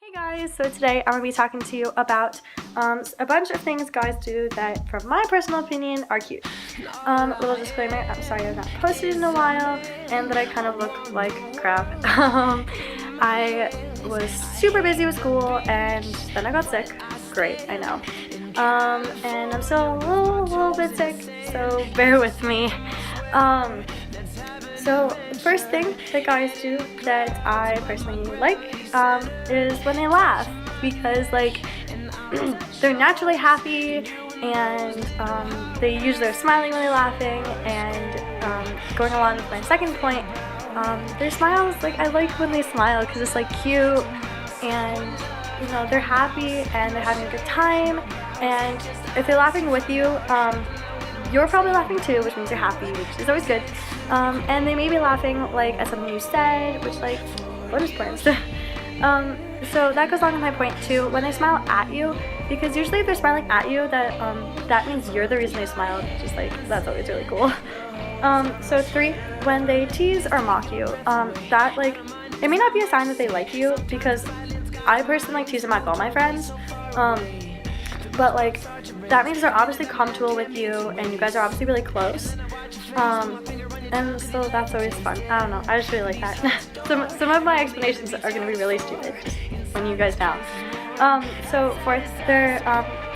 Hey guys, so today I'm going to be talking to you about a bunch of things guys do that, from my personal opinion, are cute. Little disclaimer, I'm sorry I've not posted in a while and that I kind of look like crap. I was super busy with school and then I got sick. Great, I know. And I'm still a little bit sick, so bear with me. So the first thing that guys do that I personally like is when they laugh, because they're naturally happy and they usually are smiling when they're laughing. And going along with my second point, their smiles, I like when they smile because it's cute and they're happy and they're having a good time. And if they're laughing with you, you're probably laughing too, which means you're happy, which is always good. And they may be laughing at something you said, which bonus points. So that goes along with my point too, when they smile at you, because usually if they're smiling at you, that means you're the reason they smiled, which is that's always really cool. So 3, when they tease or mock you, that it may not be a sign that they like you, because I personally tease and mock all my friends, but that means they're obviously comfortable with you and you guys are obviously really close. And so that's always fun. I don't know, I just really like that. some of my explanations are going to be really stupid, just when you guys know. So 4th,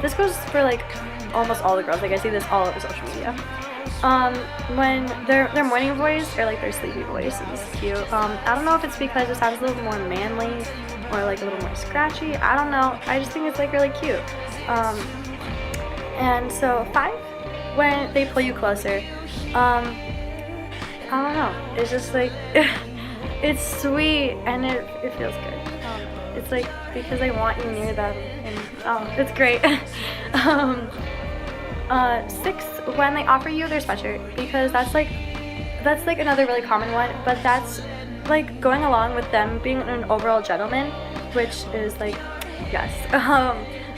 this goes for almost all the girls. I see this all over social media. When their morning voice or their sleepy voice is cute. I don't know if it's because it sounds a little more manly or a little more scratchy. I don't know. I just think it's really cute. And so 5, when they pull you closer. I don't know. It's just it's sweet and it feels good. It's because I want you near them and it's great. 6, when they offer you their sweatshirt, because that's another really common one, but that's going along with them being an overall gentleman, which is yes.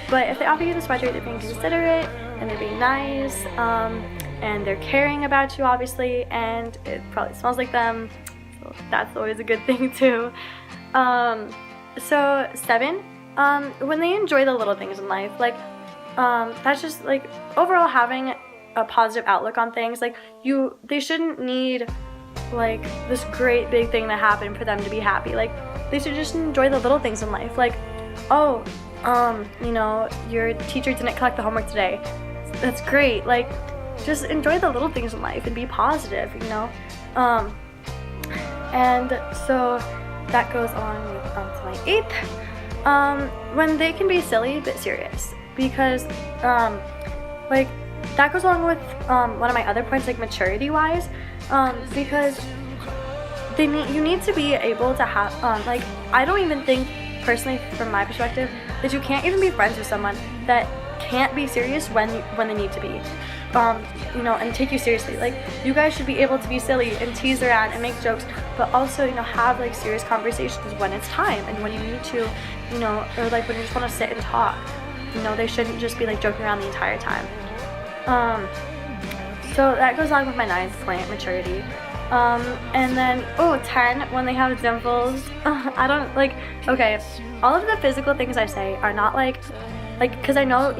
But if they offer you the sweatshirt, they're being considerate and they're being nice, and they're caring about you obviously, and it probably smells like them, so that's always a good thing too. So 7, when they enjoy the little things in life, that's just overall having a positive outlook on things. They shouldn't need this great big thing to happen for them to be happy. They should just enjoy the little things in life. Your teacher didn't collect the homework today. That's great. Just enjoy the little things in life and be positive, And so that goes on to my 8th. When they can be silly but serious, because that goes along with one of my other points, maturity wise, because you need to be able to have I don't even think personally, from my perspective, that you can't even be friends with someone that can't be serious when they need to be, and take you seriously. You guys should be able to be silly and tease around and make jokes, but also have serious conversations when it's time and when you need to, or when you just want to sit and talk. They shouldn't just be joking around the entire time. So that goes along with my 9th point, maturity. And then 10, when they have dimples. I don't okay, all of the physical things I say are not because I know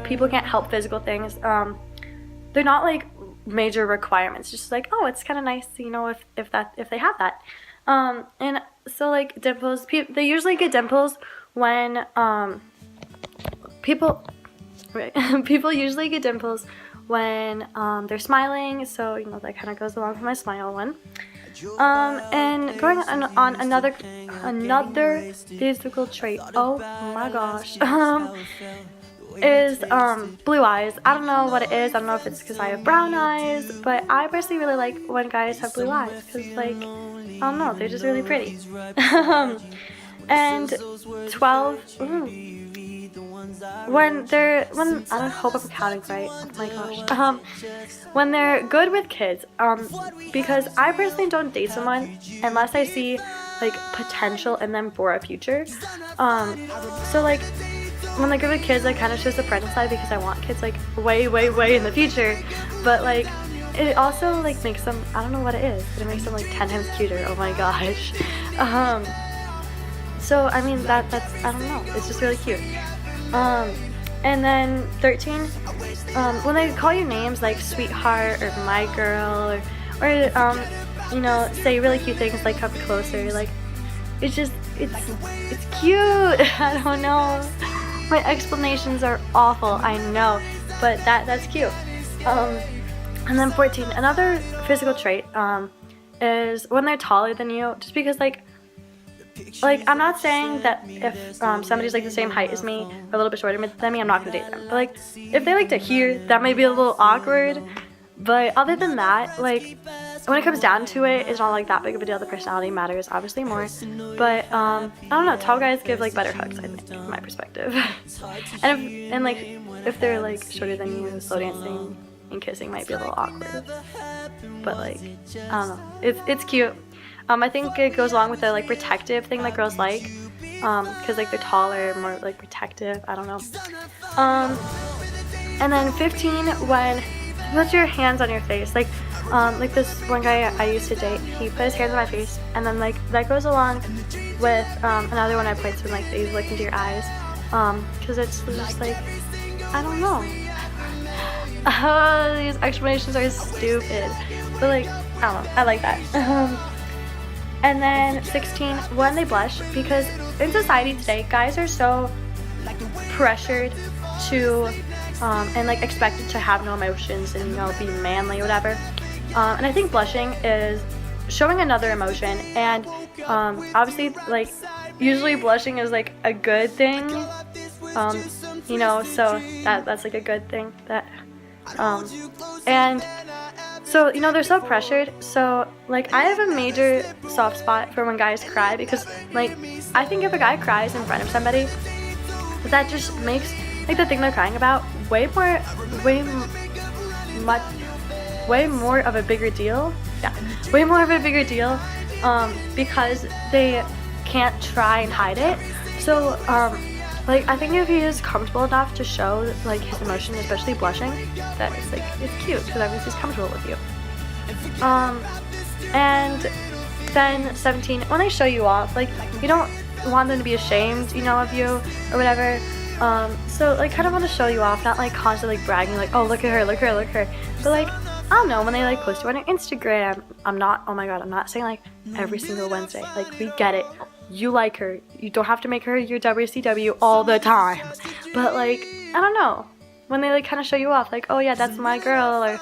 people can't help physical things. They're not major requirements, just it's kind of nice if they have that. And so dimples, they usually get dimples when people usually get dimples when they're smiling, so that kind of goes along with my smile one. And going on another physical trait, oh my gosh, is blue eyes. I don't know what it is. I don't know if it's because I have brown eyes, but I personally really like when guys have blue eyes, because I don't know, they're just really pretty. And 12, when I don't hope I'm counting right. Oh my gosh. When they're good with kids, because I personally don't date someone unless I see potential in them for a future. So when they're good with kids, that kind of shows the parental side, because I want kids way in the future. But it also makes them, I don't know what it is, but it makes them 10 times cuter. Oh my gosh. So I mean that's I don't know, it's just really cute. And then 13, when they call you names like sweetheart or my girl, or you know, say really cute things like come closer, like it's just it's cute. I don't know, my explanations are awful, I know, but that's cute. And then 14, another physical trait is when they're taller than you, just because like I'm not saying that if somebody's like the same height as me or a little bit shorter than me, I'm not gonna date them. But like if they like to hear, that might be a little awkward. But other than that, like when it comes down to it, it's not like that big of a deal. The personality matters obviously more. But I don't know, tall guys give like better hugs, I think, from my perspective. and like if they're like shorter than you, slow dancing and kissing might be a little awkward. But like I don't know, it's cute. I think it goes along with the like protective thing that girls like, because like they're taller, more like protective, I don't know. And then 15, when you put your hands on your face, like this one guy I used to date, he put his hands on my face, and then like that goes along with another one I played when like they look into your eyes, because it's just like, I don't know. These explanations are stupid, but like I don't know, I like that. And then 16, when they blush, because in society today, guys are so pressured to and like expected to have no emotions and, you know, be manly or whatever. And I think blushing is showing another emotion, and obviously like usually blushing is like a good thing, you know, so that's like a good thing that and so, you know, they're so pressured. So like I have a major soft spot for when guys cry, because like I think if a guy cries in front of somebody, that just makes like the thing they're crying about way more of a bigger deal. Yeah, way more of a bigger deal, because they can't try and hide it. So like I think if he is comfortable enough to show like his emotion, especially blushing, that it's like it's cute because that means he's comfortable with you. And then 17, when they show you off, like you don't want them to be ashamed, you know, of you or whatever. So like kind of want to show you off, not like constantly like bragging, like oh look at her, look at her, look at her. But like I don't know, when they like post you on your Instagram, I'm not saying like every single Wednesday. Like we get it. You like her. You don't have to make her your WCW all the time. But like, I don't know. When they like kind of show you off, like, oh yeah, that's my girl, or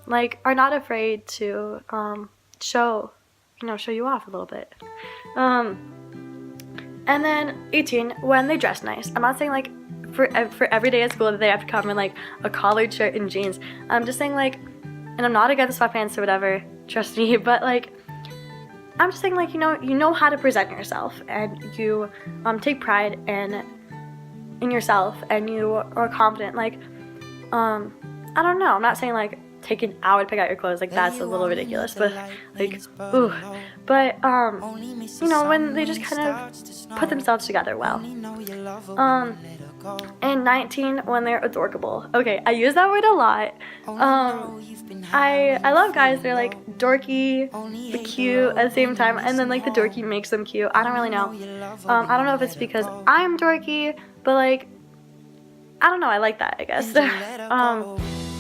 like are not afraid to show you off a little bit. And then 18, when they dress nice. I'm not saying like for every day at school that they have to come in like a collared shirt and jeans. I'm just saying like, and I'm not against sweatpants or whatever, trust me, but like I'm just saying like, you know how to present yourself, and you take pride in yourself, and you are confident. Like I don't know, I'm not saying like take an hour to pick out your clothes, like that's a little ridiculous, but like ooh, but you know, when they just kind of put themselves together well. And 19, when they're adorkable. Okay, I use that word a lot. I love guys, they're like dorky but cute at the same time, and then like the dorky makes them cute. I don't really know. I don't know if it's because I'm dorky, but like I don't know, I like that, I guess.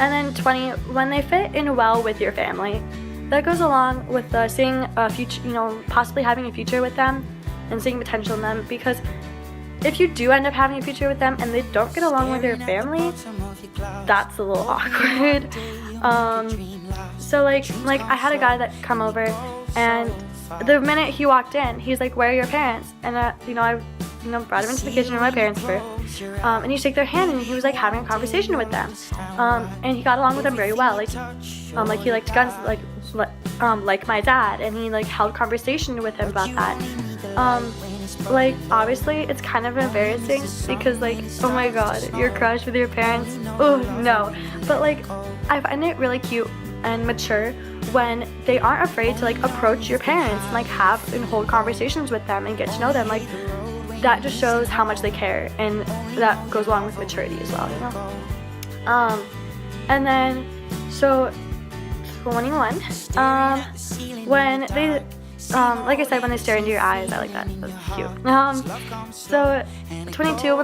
And then 20, when they fit in well with your family. That goes along with seeing a future, you know, possibly having a future with them and seeing potential in them, because if you do end up having a future with them and they don't get along with your family, that's a little awkward. So like I had a guy that come over, and the minute he walked in, he's like, "Where are your parents?" And I brought him into the kitchen where my parents were, and he shook their hand, and he was like having a conversation with them, and he got along with them very well. Like he liked guns, like my dad, and he like held conversation with him about that. Like obviously it's kind of embarrassing because like, oh my god, your crush with your parents, oh no, but like I find it really cute and mature when they aren't afraid to like approach your parents and like have and hold conversations with them and get to know them. Like that just shows how much they care, and that goes along with maturity as well, you know. And then so 21, when like I said, when they stare into your eyes, I like that. That's cute. So 22,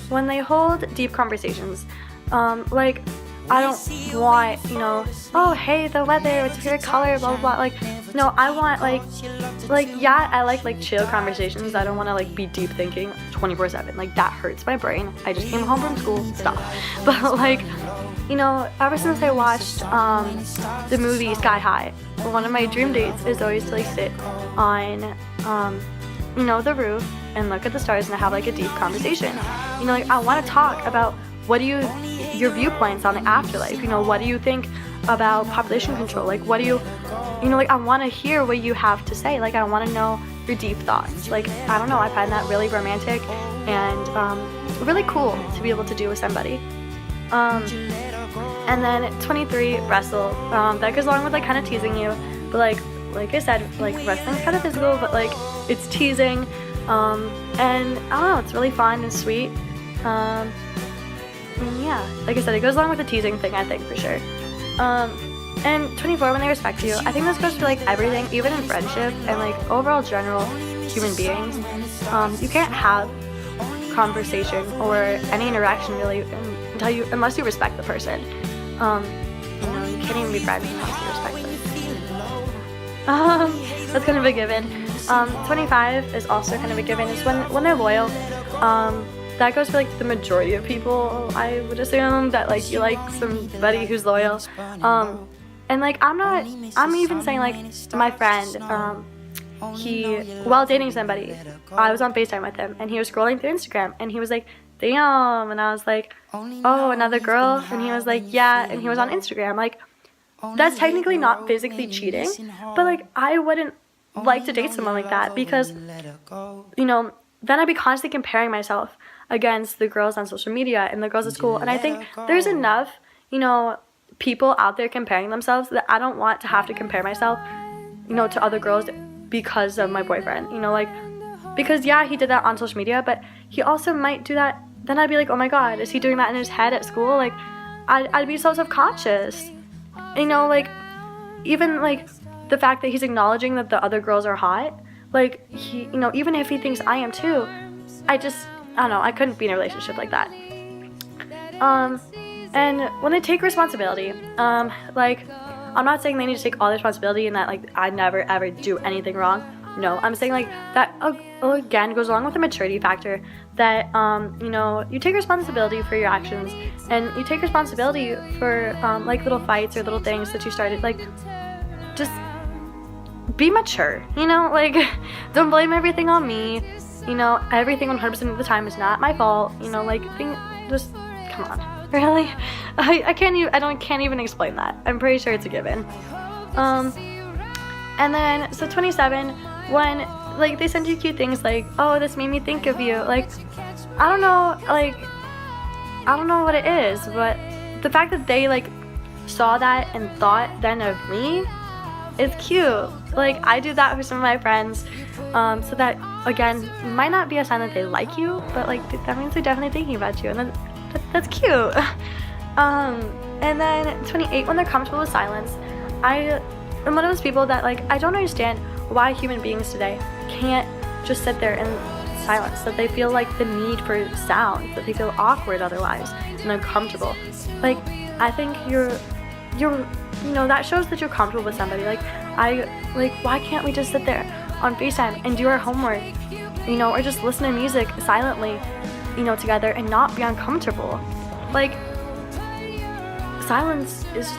when they hold deep conversations, like, I don't want, oh, hey, the weather, what's your favorite color, blah, blah, blah. Like, no, I want, yeah, I like chill conversations. I don't want to, like, be deep thinking 24/7. Like, that hurts my brain. I just came home from school. Stop. But, like, ever since I watched the movie Sky High, one of my dream dates is always to, like, sit on, the roof and look at the stars and have, like, a deep conversation. Like, I want to talk about your viewpoints on the afterlife. What do you think about population control? Like, what do you, like, I want to hear what you have to say. Like, I want to know your deep thoughts. Like, I don't know, I find that really romantic and really cool to be able to do with somebody. And then 23, wrestle. That goes along with, like, kind of teasing you, but like I said, like, wrestling's kind of physical, but, like, it's teasing, and I don't know, it's really fun and sweet. And yeah, like I said, it goes along with the teasing thing, I think, for sure. And 24, when they respect you, I think this goes for, like, everything, even in friendship and, like, overall general human beings. You can't have conversation or any interaction really unless you respect the person. You can't even be friends unless you respect them. That's kind of a given. 25 is also kind of a given. It's when they're loyal. That goes for, like, the majority of people, I would assume, that, like, you like somebody who's loyal. And, like, I'm even saying, like, my friend, while dating somebody, I was on FaceTime with him, and he was scrolling through Instagram, and he was like, damn, and I was like, oh, another girl? And he was like, yeah, and he was on Instagram. Like, that's technically not physically cheating, but, like, I wouldn't like to date someone like that, because, then I'd be constantly comparing myself against the girls on social media and the girls at school, and I think there's enough, people out there comparing themselves that I don't want to have to compare myself, to other girls because of my boyfriend, like, because, yeah, he did that on social media, but he also might do that, then I'd be like, oh my god, is he doing that in his head at school? Like, I'd be so self-conscious, like, even, like, the fact that he's acknowledging that the other girls are hot, like, he, even if he thinks I am too, I don't know, I couldn't be in a relationship like that. And when they take responsibility, like, I'm not saying they need to take all the responsibility and that, like, I never ever do anything wrong. No, I'm saying, like, that, again, goes along with the maturity factor, that, you take responsibility for your actions, and you take responsibility for, like, little fights or little things that you started, like, just be mature, like, don't blame everything on me, everything 100% of the time is not my fault, like, just, come on, really? I can't even explain that. I'm pretty sure it's a given. And then, so 27, when, like, they send you cute things like, oh, this made me think of you, like, I don't know what it is, but the fact that they, like, saw that and thought then of me is cute. Like, I do that for some of my friends, so that, again, might not be a sign that they like you, but, like, that means they're definitely thinking about you, and that's cute. And then 28, when they're comfortable with silence, I am one of those people that, like, I don't understand why human beings today can't just sit there in silence, that they feel, like, the need for sound, that they feel awkward otherwise and uncomfortable. Like, I think you're that shows that you're comfortable with somebody. Like, why can't we just sit there on FaceTime and do our homework, or just listen to music silently, together and not be uncomfortable? Like, silence is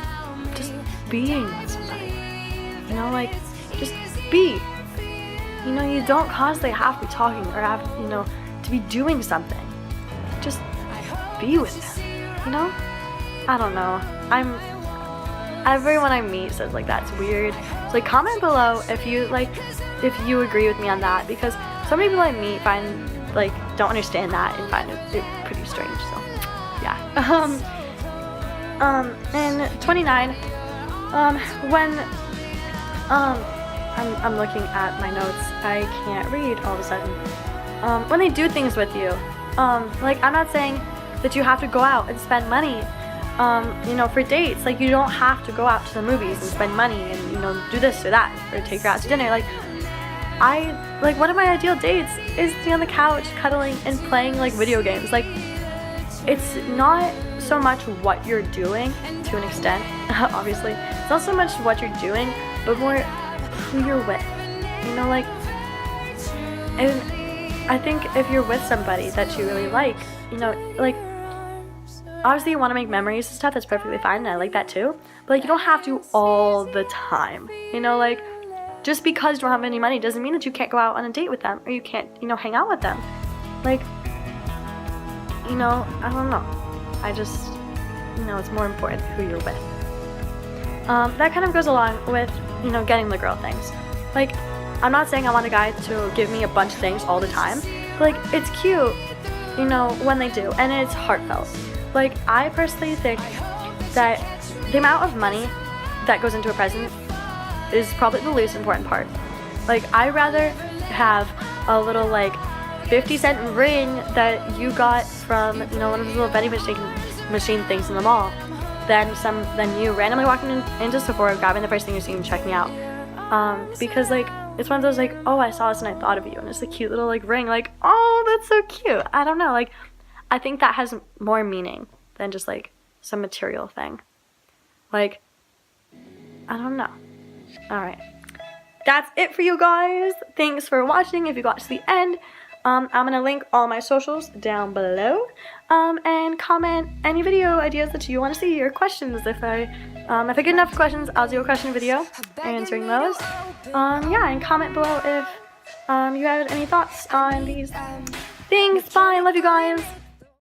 just being with somebody, like, just be. You don't constantly have to be talking or have, to be doing something. Just be with them, I don't know. Everyone I meet says, like, that's weird. So, like, comment below if you agree with me on that, because so many people I meet don't understand that and find it pretty strange. So, yeah. And 29, when I'm looking at my notes, I can't read all of a sudden. When they do things with you, like, I'm not saying that you have to go out and spend money, you know, for dates. Like, you don't have to go out to the movies and spend money and, you know, do this or that or take her out to dinner. Like, one of my ideal dates is to be on the couch cuddling and playing like video games. Like, it's not so much what you're doing to an extent, obviously. It's not so much what you're doing, but more who you're with. You know, like, and I think if you're with somebody that you really like, you know, like, obviously you want to make memories and stuff, that's perfectly fine, and I like that too. But like, you don't have to all the time. You know, like, just because you don't have any money doesn't mean that you can't go out on a date with them, or you can't, you know, hang out with them. Like, you know, I don't know. I just, you know, it's more important who you're with. That kind of goes along with, you know, getting the girl things. Like, I'm not saying I want a guy to give me a bunch of things all the time, but like, it's cute, you know, when they do, and it's heartfelt. Like, I personally think that the amount of money that goes into a present is probably the least important part. Like, I'd rather have a little, like, 50-cent ring that you got from, you know, one of those little vending machine things in the mall than you randomly walking into Sephora, grabbing the first thing you see and checking out. Because, like, it's one of those, like, oh, I saw this and I thought of you, and it's a cute little, like, ring, like, oh, that's so cute. I don't know, like, I think that has more meaning than just, like, some material thing. Like, I don't know. Alright. That's it for you guys. Thanks for watching if you got to the end. I'm gonna link all my socials down below. And comment any video ideas that you want to see or questions. If I get enough questions, I'll do a question video answering those. Yeah, and comment below if you have any thoughts on these things. Bye. Love you guys.